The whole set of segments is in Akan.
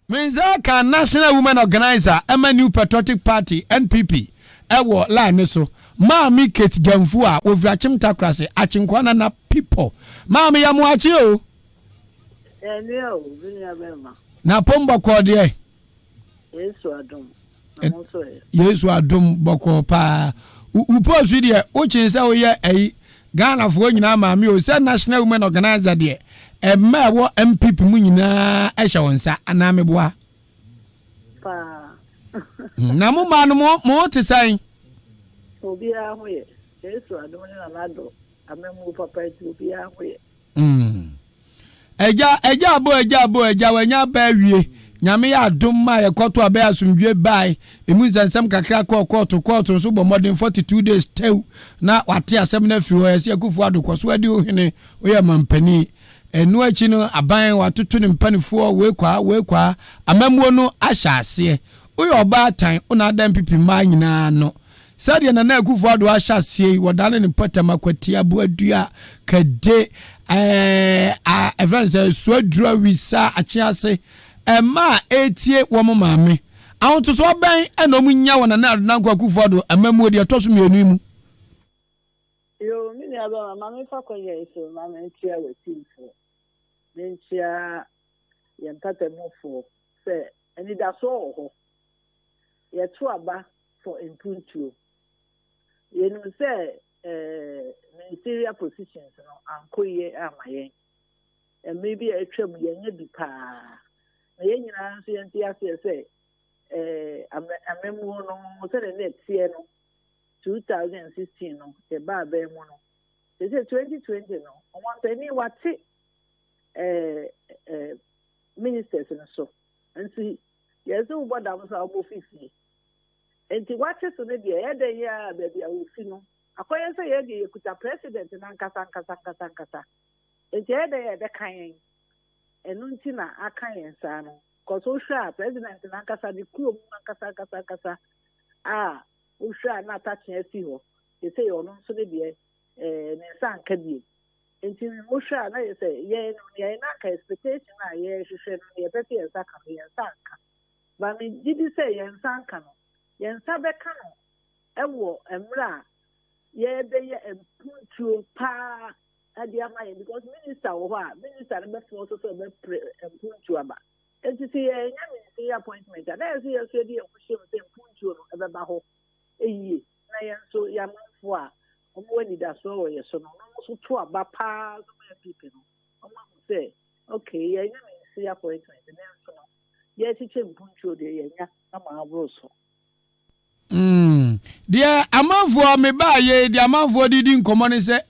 Means can National Women Organizer, New Patriotic Party, NPP, Ewo line so. Mami Kate Gyamfua, with Rachim Takrasi, Achinkwana na people. Mami ya mwachi o. Na pomba kwa die. Yesu adum boko pa. Upo swidi uchinsa oye Ghana for nyina mami o say National Women Organizer de. Emma wo MPP mu nyina ehye wonsa anameboa. Pa. Na mo ma no mo te sai. Obi a hoye. Yesu adum ni na lado. Amemu papa ti obi a hoye. Eja wanya ba wie. Nyame ya adum ma ye kwoto aba asumdwe bai. Emu nsansam kakra court so bo modern 42 days tew na wate asem na fi ho ese akufu adokoso adi ohene oye mampani. Enu achi no aban watoto ne mpanifo wekwa amamuo no ahya ase. Oye Obatan una da MPP ma nyina no. Sadia na akufu ado ahya ase wodane ne patama kwatia bo adua kade events suadura wisa achiase ema etie wo maame awonto so ban eno munya wona na akufu ado amamuo de toso mienu mu. Yo mini aba maame fa koye so maame ntia wetin fo ntia yempata mofo se eni da so ho ye to aba for impuntuo yenu se ministerial positions no ankoye amaye maybe atwam yenye bi pa na yenyina nso yenti ase se amemu no se ne netie no 2016 no e ba ba mu no se 2020 no on tani wate ministers no so nti yeso boda mo sa obo fifi enti wate so ne de ye de ya ba bia ofi no akoye se ye de yekuta president na nkasa enti ye de ye de kan enu nti na akan yensa no koso hwa president na nkasa de kuo mu nkasa uhwa na atache asi ho ye se yo no so de ne sanka bi enti uhwa na ye se ye no ye na ka expectation na ye hwehwe no ye pete ye saka ye sanka ba mi gidi se ye sanka no ye nsa beka no ewo emra ye be ye empuntuo pa adi amaye because minister wo ha minister be force so be empuntuo aba enti se ye nya ministry appointment na ye se ye so de empuntuo se empuntuo no ebe ba ho eyi na ye nso ya manfo a omo wani da so ye so no so to aba pa so me people no omo say okay ye nya ministry appointment na nso no ye tiche empuntuo de ye nya na ma abro so dia amanfo me ba ye dia amanfo didi nkomo ne se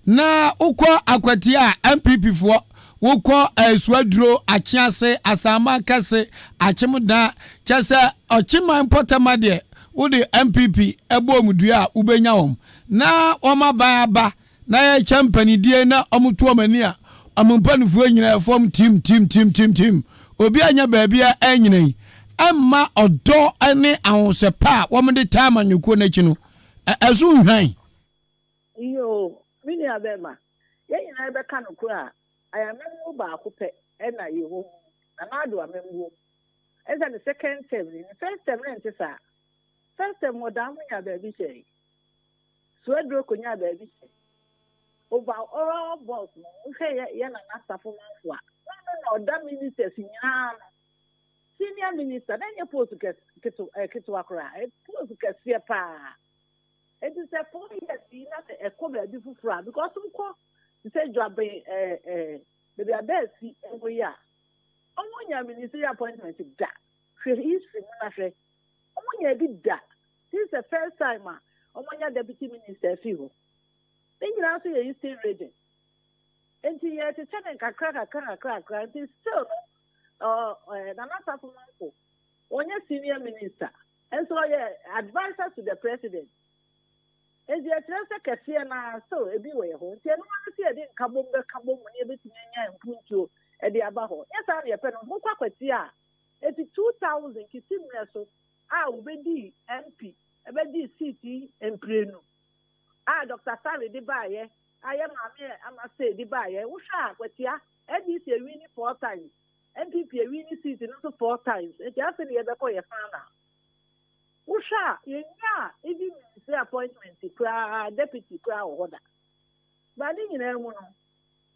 na ukọ akwati a MPP fo wukọ suaduro achiase asama kase achimda chese ochiman potama de wo de MPP ebo omudua a ubenya wom na oma ba na ye champani die na omutu omani a ompanifo nyina form team obi anya baabia anyina amma odo ane ahonsepa womde time anyuko na chi no azu hwan iyo mini abema ye nyina be ka no kura ayamemu ba akopɛ na ye ho na ado amemu eza the second term the first term nti sa first term modam nya ba bi sei so adro konya ba bi sei over all boss no hwe ye na nasafo manfo a na oda ministers nyina senior minister then you post keto akra post kase pa it is a 4 years na e ko ba bi fufura because nko say job baby abesi enwo ya omonya ministry appointment da hwe history na hwe omonya bi da this is the first time omonya deputy minister fi ho thingina so ye eastern region enti ye te chane kakra enti still na nasa fumanko onye senior minister and so ye advisor to the president ezi etrese kese na so ebi we ho nti eno wan se edi kabom ne betimi nya mpuntuo edi aba ho yesa na ye pe no mo kwakwati a eti 2000 kitimne so ubedi MP ebedi city emprenu Dr. Sari di baye aye maame amase di baye wo hwa akwati a edi se wini 4 times MPP a winning seat no 4 times. It just in the other for your father. Usha, you know, even say appointment, deputy crowd order. But in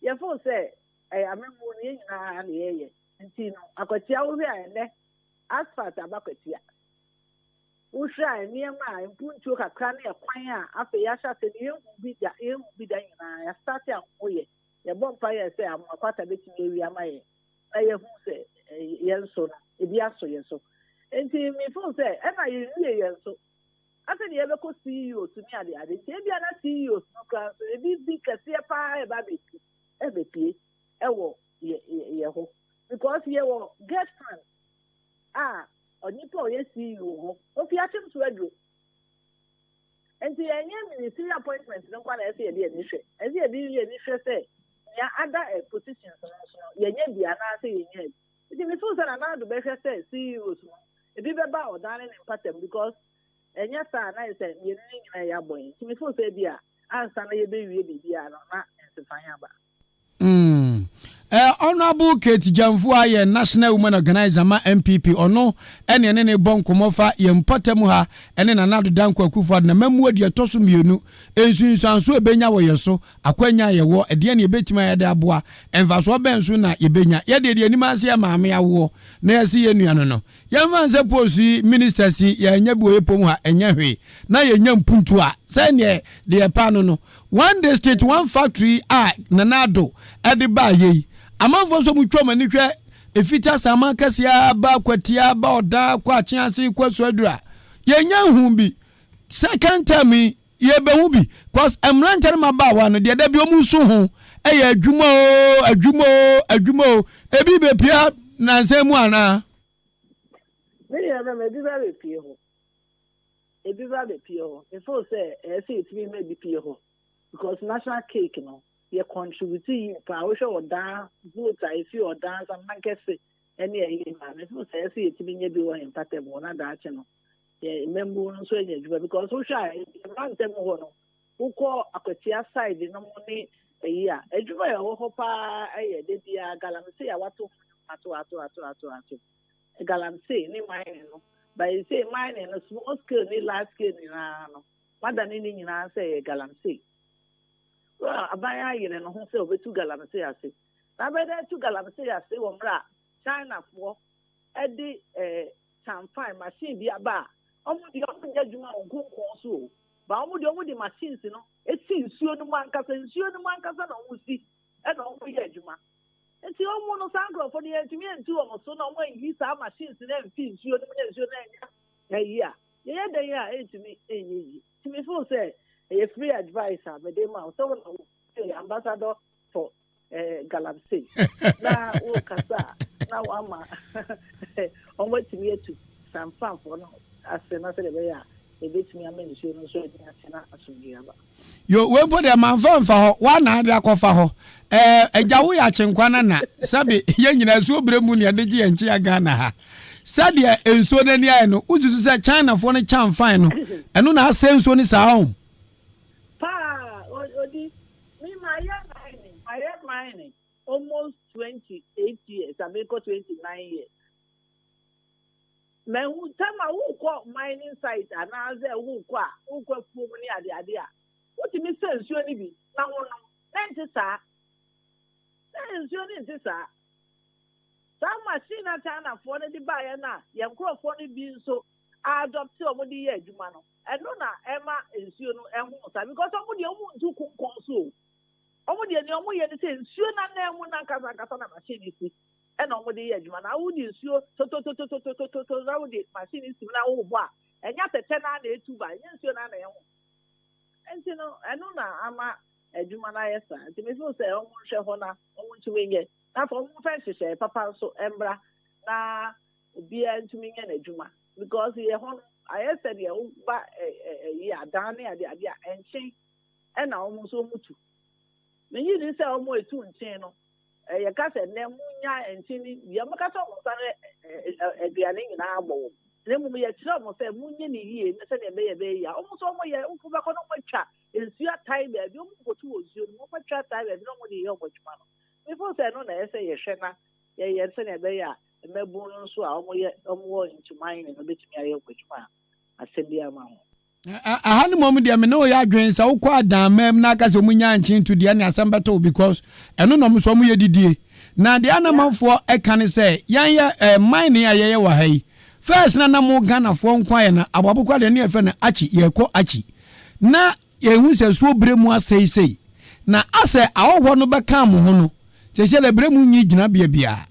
your phone say, I am moving in the area. And you know, I got you and asphalt about it. Usha, near my put to a cranny a choir after Yasha said, you be the I started away. Your bonfire say, I'm a part of it in the area. I who say, yes, so it be also yes. So, and me phone say, and I really so. After the ever could see you to me at the other, maybe I not see you, no class, a big CFI, baby, every because you will get friends. Or Nipo, yes, see you, of your attempts to do. And the ministry appointments don't want to see a initial. As you say, yeah, other positions, yeah, yeah, say, yes. It is so that I'm the better say, see you. It is about darling and pattern because, and yes, I said, you know, boy. To me, for say, dear, I'm Sunday, baby, dear, not to find out. Honorable Kate Gyamfua ye National Women Organizer ma MPP ono ene ne bon komofa ye mpotemu ha ene na nadu danko akufo na mamu de toso mienu ensunsanso ebenya wo yeso akwanya ye wo ede ne ebetima ye de aboa enfaso benso na yebenya ye de anima ase ya maame yawo na yesi ye nuano no ye manse posi minister si ye nya buoye pom ha enya hwe na ye nya mpuntu a se ne de pa no one district one factory na nado ede ba ye amanfo so mutwa mani hwe efita sama kasia ba kwatia ba oda kwa chianse kwa swadura yenya hu bi second time ye be hu bi cause emrantere maba wa no de da bi omuso hu eye adwuma ebi be pia na nsemu ana me ya na me bi ba be pie ho ebi ba be pie ho before say say it me be pie ho because national cake no ye contributing pa show oda vote if you oda some mankese any man if you say it be nye bi wo impact mo na da ache no ye membu no so enye because so shy man tem ho no uko akwatia side no mo ni eyi a edwuma ye ho pa eye de bia galamse ya wato ato galamse ni mine no by say mine no small scale ni large scale ni na no madani ni nyina say galamse abaya yene no ho se obetu galamse ase na beda tu galamse ase wo mra China for edi chamfine machine bi aba omudi omunya djuma ogunkon so ba omudi machines no eti nsuo no mankasa na omusi e na omuye adjuma enti omu no sangro for the entimi enti omo so na omo yi sa machines na mfi nsuo na enya eyi a ye de ya entimi enyi timi fo say a free advice Medema so ambassador for Galamsey na wo kasa na wama on what to me to some fan for no as na say be ya e betimi amenisi no so e na asumia ba yo we put the man fa ho wa na de akofa ho ejawo ya chenkwana na sabe ye nyina so bremu ne de je enche ya Ghana ha sadia enso nani aye no uzuzu se China for no cham fine no eno na asenso ni sa ho I have mining almost 28 years. I make 29 years. Men who tell me who call mining site and now say who call money at the idea. What you sense you only be now no. Then you sir. Some machine at China for the buyer now. You grow for the being so I adopt somebody here, Jumano. And no na Emma is you know because somebody won't do console. Omudi eni omu ye say nsuo na mu na kasa na machine isi e na omudi ye adwuma na wudi nsuo to na wudi machine isi na wo bo a enya tete na etu ba enya nsuo na ye ho enti no eno na ama adwuma na ye sa enti me so say omu hwe ho na omu chiwenye na for omu fa hwehwe papa so embra na obi antumi nya na adwuma because ye ho I said ye ba ya dane ade enche e na omu so mutu when you say almost 2 no, you can't say Nemunya and Chini, Yamaka a Dianing in our bowl. Then we are trouble, say Munya, and say a bay, almost all my chat is your time, you go to you, no chat time, and nobody your much man. Before say no, I say a shena, ye se na be ya mebu no so a omo into mine no betumi aye okwadwuma asebia ma ho aha ne mom de me no ya adwen sa wokọ adamam na aka se munya anchin to de ne asambeto because eno no so mo ye didie na de anamanfo eka ne se yan ye mine ya ye wa hai first na mo Ghana fo nkwa ye na ababukwa de ne efe na achi ye ko achi na ye hu se so bremu asei na ase awoho no beka mo ho no se se le bremu nyi gina bia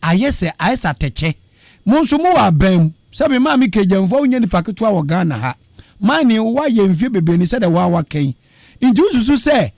ayese ayesa teche mo so mo wa bam sabe ma mi Kate Gyamfua onye ni paketo a wo Ghana ha mani wa ye mfie bebre ni se de wa kan inju susu se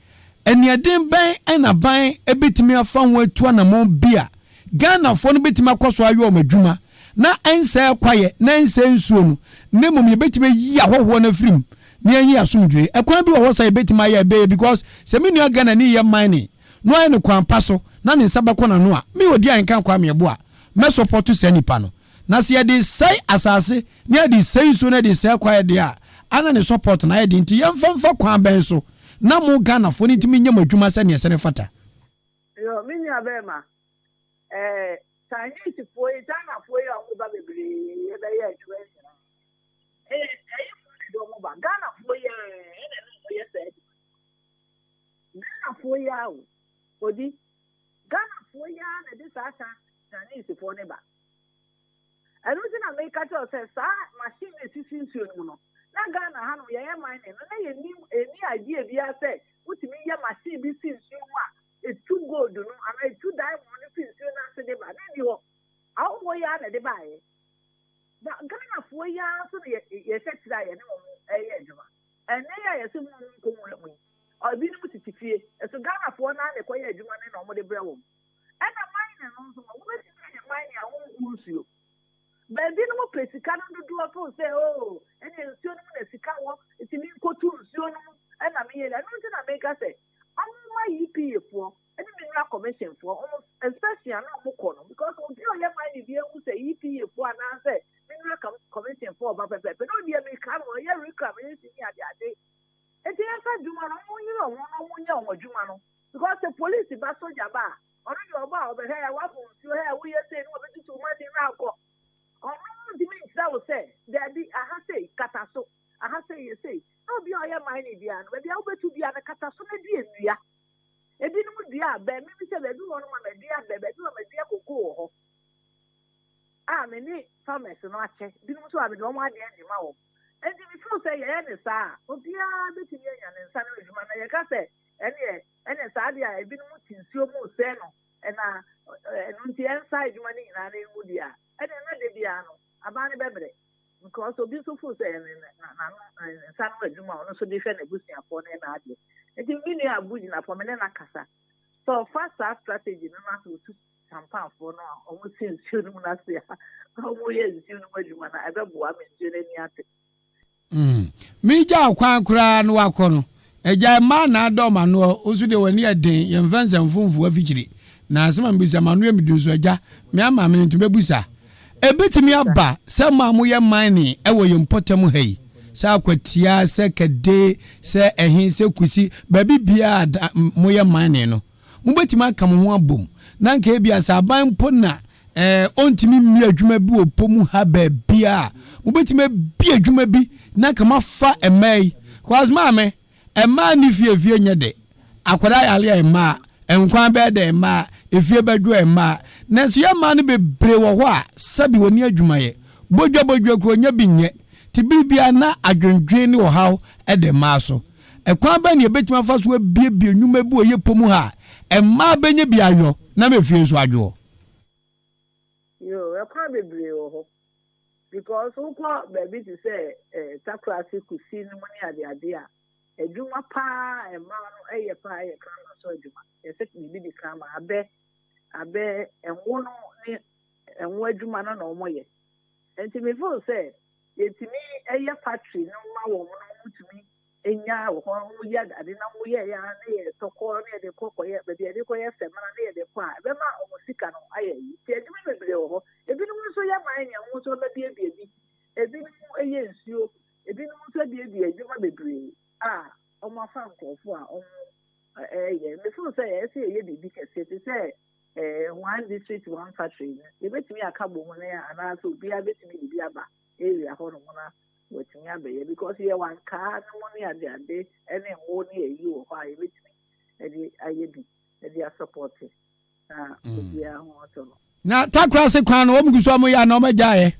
eniaden ban na ban ebetimi afa ho atu na mo bia Ghana fo no betimi akoso ayo madwuma na ense kwaye na ense nsuo no ne mom ye betimi yi ahoho na firim ne yi asomdwe ekwan bi wo sa ye betimi aye be because se me nua Ghana ni ye mine no aye no kwan paso na ne nsabako na no a me odi ankan kwa me ebo a me support se nipa no na se ye de sai asase ne ye de sai nsuo na de sai kwaye de a ana ne support na ye de nti ye mfamfa kwan ben so na mo Ghana fo ni ntimi nyam adwuma se ne se ne fata yo me nua be ma Chinese for China for you on ba bebre e be ye adwuma do mo ba Ghana for ye e ye say Ghana for ya o odi Ghana for ya na de sa Chinese for ne ba anu ti na make ka to say sa machine e sisi nsuo no na Ghana ha no ye mine no na ye ni idea bi a say utimi ye machine bi si nsuo mu a e too gold no and e too diamond no fi nsuo na se de ba na ni ho awo wo ya na de ba ye ba Ghana fo ya so ye setira ye ne mo ye adwuma ene ya ye se mo nko mo obi ni mutitifie so Ghana fo na ne ko ye adwuma ne na mo de bre wo ena mine no so mo be ti ye mine a wo nsuo baby no pesika no do afo say oh ene nsuo no na sika wo itimi nkotu nsuo no ena me ye na no na make say amma EPA for ene mineral commission for almost especially na mo ko no because obi o ye mine bi ehu say EPA for na say mineral commission for ba pepe no dia me ka no ye reclamation ni ade eti ya sa duma no mo yiro mo nya o duma no because the police ba soldier ba ono de oba obe he wa fun nsuo he wo ye say no obetutu mo di na akọ oh, the means that will say, there be a say, cataso, a say, you say, no, be all your mind, Indian, but the over to be a cataso, dear. A dinner would be a bed, maybe say, I do want my dear, baby, do my dear cocoa. Ah, many farmers and I check, didn't so I don't want the animal. And if you say, any sir, oh, dear, the Indian and San Luis, I can say, and yes, I've been looking so much, and the inside money in an India. And then the piano, a banner bebre, because so beautiful say, and some of them are also different a boosting upon an idea. And you mean you are boosting upon an acassa. So, first strategy, no matter to some pound for now, almost since children last year. How years you know what you want? I don't want me. Mija kwan kura no akono. Eja ma na adoma no osu de wani eden ye mfansa mfumfu afichiri. Na asema mbisa manu emiduso eja me ama me ntumebusa. Ebetimi aba se ma mo ye mine ewo ye mpotem hei sa akwatia se kede se ehin se kusi ba bibia mo ye mine no mo betimi aka mo ho abom na nka bia sa ban mpo na ontimi mi adwuma bi opomu ha ba bia mo betimi bi adwuma bi na ka mafa emai cause maame ema ni fiefie nyede akwara yale ema enkwan be de ema efie badwo ema nanso ye ma no bebre wo ho a sabi woni adwumaye bodwa kro nya binye ti bibia na adwendwen ni wo haw e de ma so ekwan ba ne betima fa so bie nwuma bi oye pomu ha ema benye bia yo na mefie so adwo yo ekwan bebre wo ho because who call baby to say takrasi kusi ni money ade a edwuma pa ema no eye pa eye kan so edwuma yese bibi di kama abe enwo no ni enwo adwuma no na omoye enti me feel say yetimi eye factory no ma wo no mutumi enya wo ho ye ade na wo ye ya na ye tokọ na ye de kokoye be de koye semana na ye de kwa be ma omusika no aye yi ti edwuma bebre wo ho ebi no so ye man ya wo so be bi ebi no eye nsuo ebi no so de edwuma bebre omo afa nkofo a omo me feel say yes ye bibi kese te say one district one factory you bet me akabo mo na ana so bi a bet me bi aba area ho no na wetimi abaye because ye wan car no money ade ene wo ne eyi wo ha e bet me e aye bi e support obi a ho to no na takra se kwan no omguso mo ya na omajae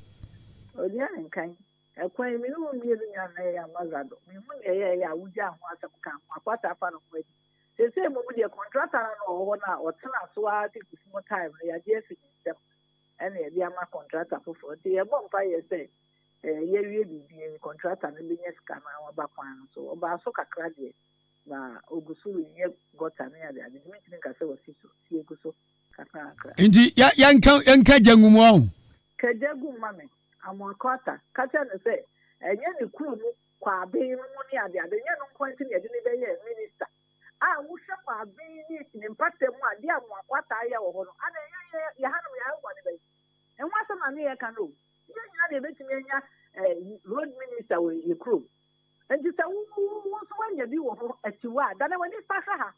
odi an kan ekwan mi no mi elu nya na ya mazado mi mu ne ya wuja ho asem kan akwata afa no kwadi se mo mu de contractor no ho na o tena so a ti kusumo time ya je fi dem ene e dia ma contractor fofo ti e bom pa ye se ye wie bi contractor no bi nyes kana wa ba kwan so oba so kakra de na ogusu ye gota na ya de mi tin ka se wasi so ti eguso kakra ndi ya nka jangumu on ka jagu mame amokwata kacha ne se enye ne kuro mu kwa be no mu ne ade ade nye no point ne de ne be ye minister a wo hwe kwa be ni mpate mu ade amokwata ya wo ho no ana ya hanum ya wo ne be en wasa na ne ye kan no ye nya de betimi enya road minister we ye kuro enti se wo so wanya bi wo ho atiwa da na wani fa ha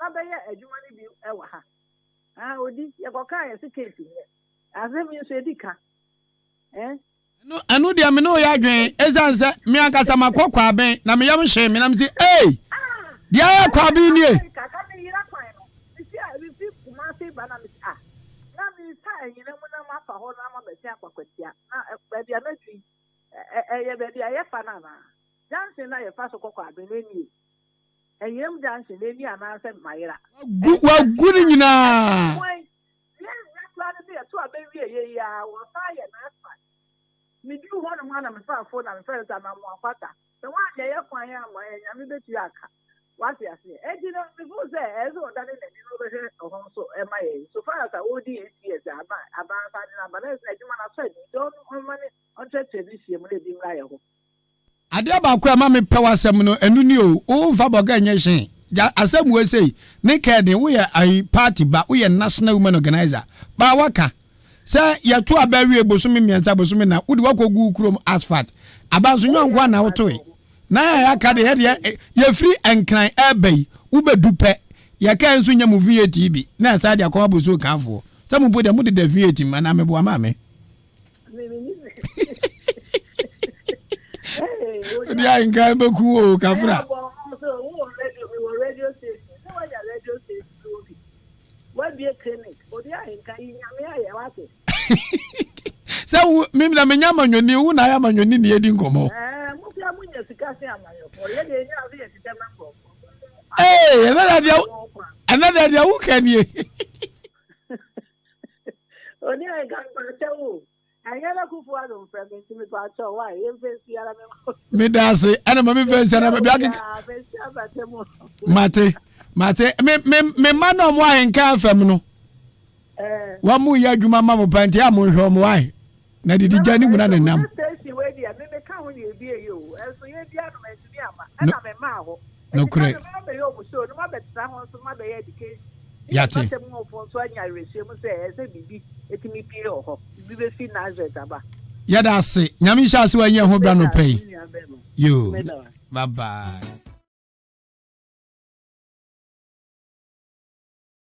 na be ye adwuma ne bi e wa ha odi ye koka ye secret ne asem ni so dika no anu dia me no ya adwen ezanse me akasa makokwa ben na me yam hye me na me si dia ya kwa bi nie kaka me yira kwan no si a bi kuma se ba na me na me sa yin mu na ma fa ho na ma be tia kwakwatia na ba dia na twi ye ba dia ye fa na na jansen na ye fa so kokwa ben ni eyem jansen le ni ana se mayira wa guni nyina ya plan de to abewie ye ya wo fa ye na me do one man am fa phone am fa ta na mo akwata the one dey kwan ya mo ya me betu aka what you say e di no before say e so that dey no be ho so e ma ye so far as odi yes aba sa na ba na say juma na so ni don money on tradition mo dey bi ra ye ho ade ba kwa ma me pe wasem no enu ni o mfa boga nye hyen asem we say ne kede we ai party ba we national women organizer ba waka say ya to abawie bosumi miensa bosumi na udi wakogu krom asphalt abanso nyonkwa na wotoe na ya ka de ye free enkran ebei ubedupe ya ka enso nya mu VAT bi na sa de akwa boso kanfo samu bo de mu de VAT mana me bo ama me dia inga beku o kafra so mimi na menya manyoni wu na ya manyoni ne edi nkomo mu bia munya sika se amayo for ye de nya se ye tete mango another dia wu kanie oni ai gan pa tewu ayala kufu ado frame mi pa cho wa ye fesi ara me dase ana mami fesi ana bia ke mate me mano mo ahenka afam no wa mu ya adwuma ma mo panti amon hwo mo ai na didi jani mu na nenam no kure yate yada se nyame sha se wa ye ho bra no pay yo bye bye